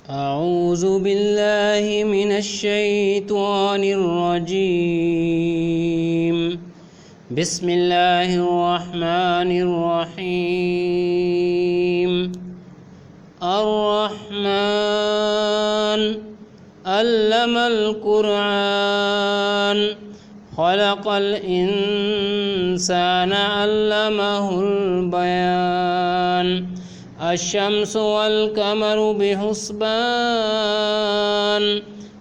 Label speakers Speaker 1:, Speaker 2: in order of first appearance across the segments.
Speaker 1: أعوذ بالله من الشيطان الرجيم. بسم الله الرحمن الرحيم. الرحمن علم القرآن خلق الإنسان علمه البيان. الشمس والقمر بحسبان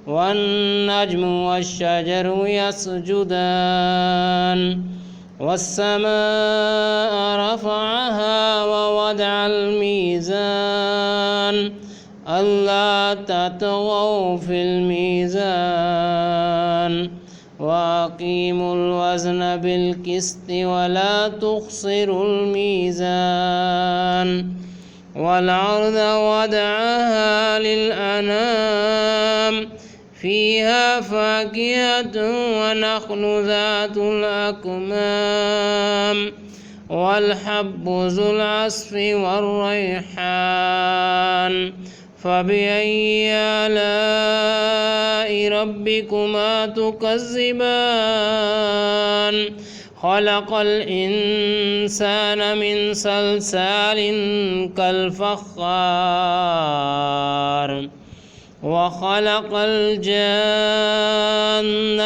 Speaker 1: والنجم والشجر يسجدان. والسماء رفعها ووضع الميزان ألا تطغوا في الميزان وأقيموا الوزن بالقسط ولا تخسروا الميزان. والأرض وضعها للأنام فيها فاكهة ونخل ذات الأكمام والحب ذو العصف والريحان. فبأي آلاء ربكما تكذبان؟ خلق الإنسان من صلصال كالفخار وخلق الجن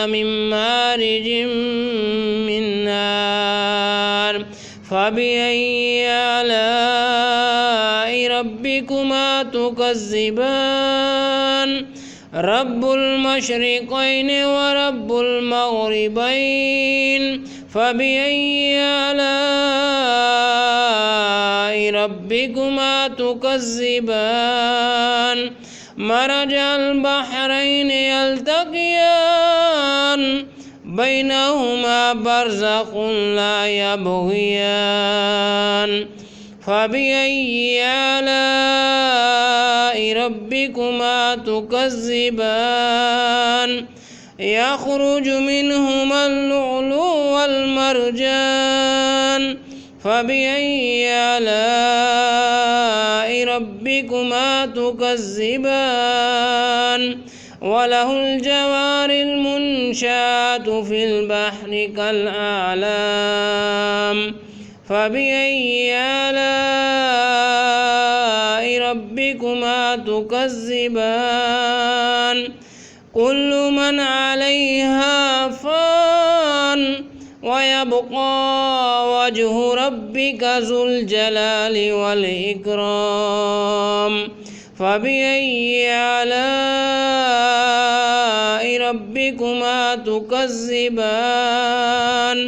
Speaker 1: من مارج من نار. فبأي آلاء ربكما تكذبان؟ رب المشرقين ورب المغربين. فبأي آلاء ربكما تكذبان؟ مرج البحرين يلتقيان بينهما برزخ لا يبغيان. فبأي آلاء ربكما تكذبان؟ يخرج منهما اللؤلؤ والمرجان. فبأي آلاء ربكما تكذبان؟ وله الجوار المنشآت في البحر كالأعلام. فبأي آلاء ربكما تكذبان؟ كل من عليها فان ويبقى وجه ربك ذو الجلال والإكرام. فبأي آلاء ربكما تكذبان؟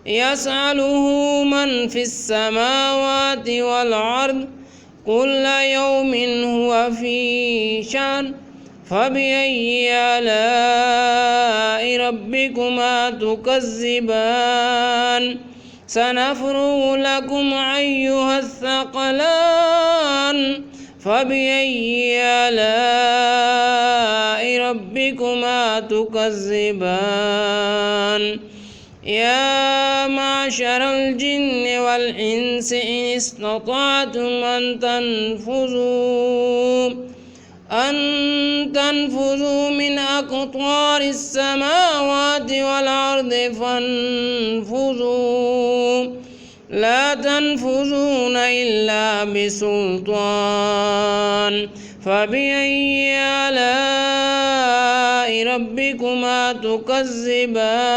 Speaker 1: يسأله من في السماوات والأرض كل يوم هو في شأن. فبأي آلاء ربكما تكذبان؟ سنفرغ لكم أيها الثقلان. فبأي آلاء ربكما تكذبان؟ يا معشر الجن والإنس إن استطعتم أن تنفذوا من أقطار السماوات والأرض فانفذوا لا تنفذون إلا بسلطان. فبأي آلاء ربكما تكذبان؟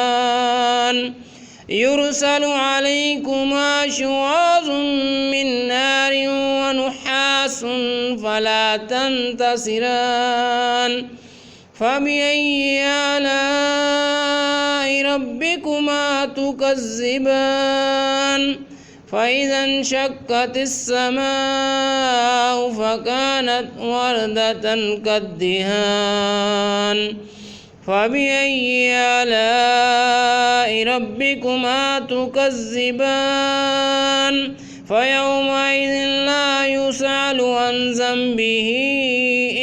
Speaker 1: يرسل عليكما شواظ من نار ونحاس فلا تنتصران. فبأي آلاء ربكما تكذبان؟ فإذا انشقت السماء فكانت وردة كالدهان. فبأي آلاء ربكما تكذبان؟ فيومئذ لا يسأل عن ذنبه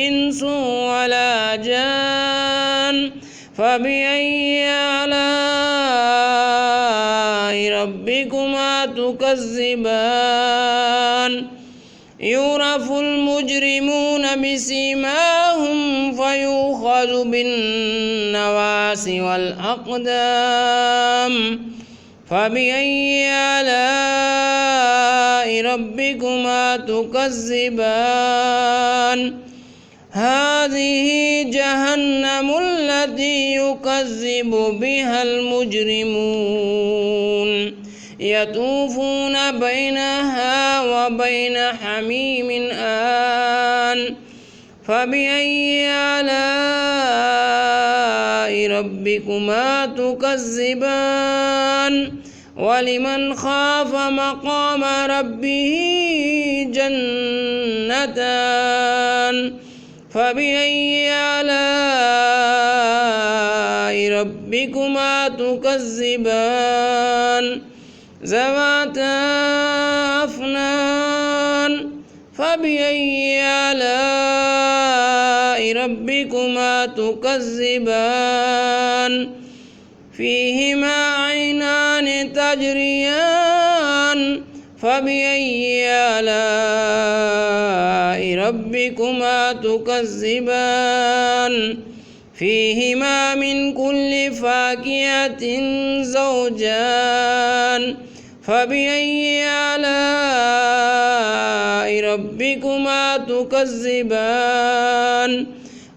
Speaker 1: إنس ولا جان. فبأي آلاء ربكما تكذبان؟ يعرف المجرمون بسيماهم فيؤخذ بالنواصي والأقدام فبأي آلاء ربكما تكذبان هذه جهنم التي يكذب بها المجرمون يطوفون بينها وبين حميم آن فبأي آلاء ربكما تكذبان ولمن خاف مقام ربه جنتان فبأي آلاء ربكما تكذبان ذواتا أفنان فبأي آلاء ربكما تكذبان فيهما عينان تجريان فبأي آلاء ربكما تكذبان فيهما من كل فاكهة زوجان فبأي آلاء ربكما تكذبان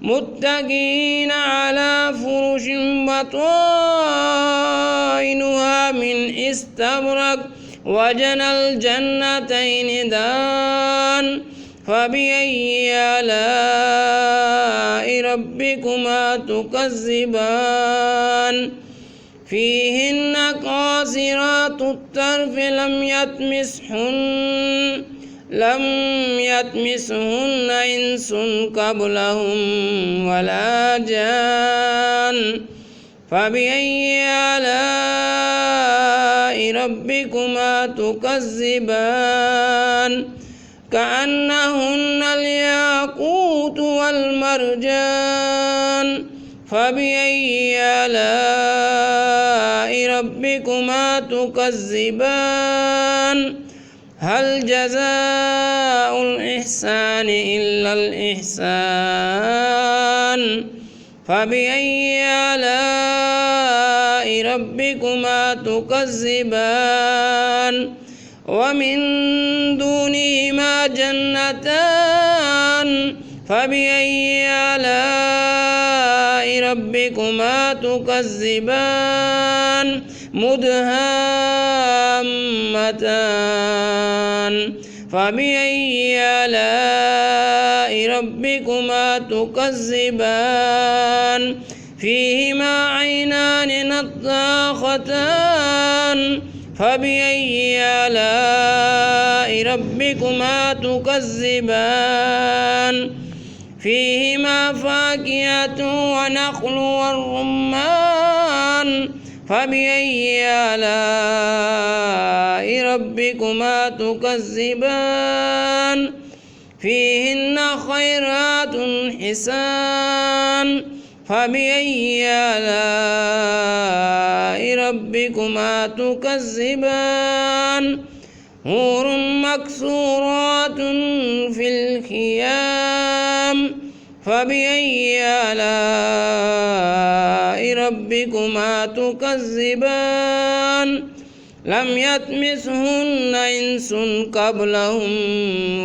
Speaker 1: متكئين على فرش بطائنها من استبرق وجنى الجنتين دان فبأي آلاء ربكما تكذبان فيهن قاصرات الطرف لم يطمسهن إنس قبلهم ولا جان فبأي آلاء ربكما تكذبان كأنهن الياقوت والمرجان فبأي آلاء ربكما تكذبان هل جزاء الإحسان إلا الإحسان فبأي آلاء ربكما تكذبان ومن دونهما جنتان فبأي آلاء ربكما تكذبان مدهامتان فبأي آلاء ربكما تكذبان فيهما عينان نضاختان فبأي آلاء ربكما تكذبان فيهما فاكهة ونخل والرمان فبأي آلاء ربكما تكذبان فيهن خيرات حسان فبأي آلاء ربكما تكذبان حور مكسورات في الخيام فبأي آلاء ربكما تكذبان لم يطمسهن إنس قبلهم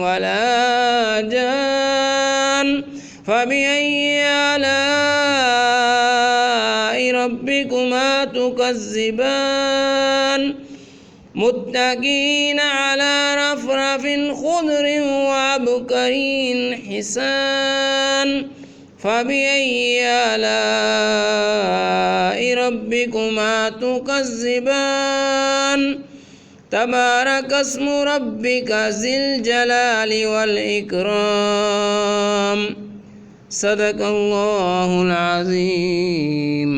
Speaker 1: ولا جان فبأي آلاء ربكما تكذبان متكئين على رفرف خضر وعبقري حسان فبأي آلاء ربكما تكذبان تبارك اسم ربك ذي الجلال والإكرام صدق الله العظيم.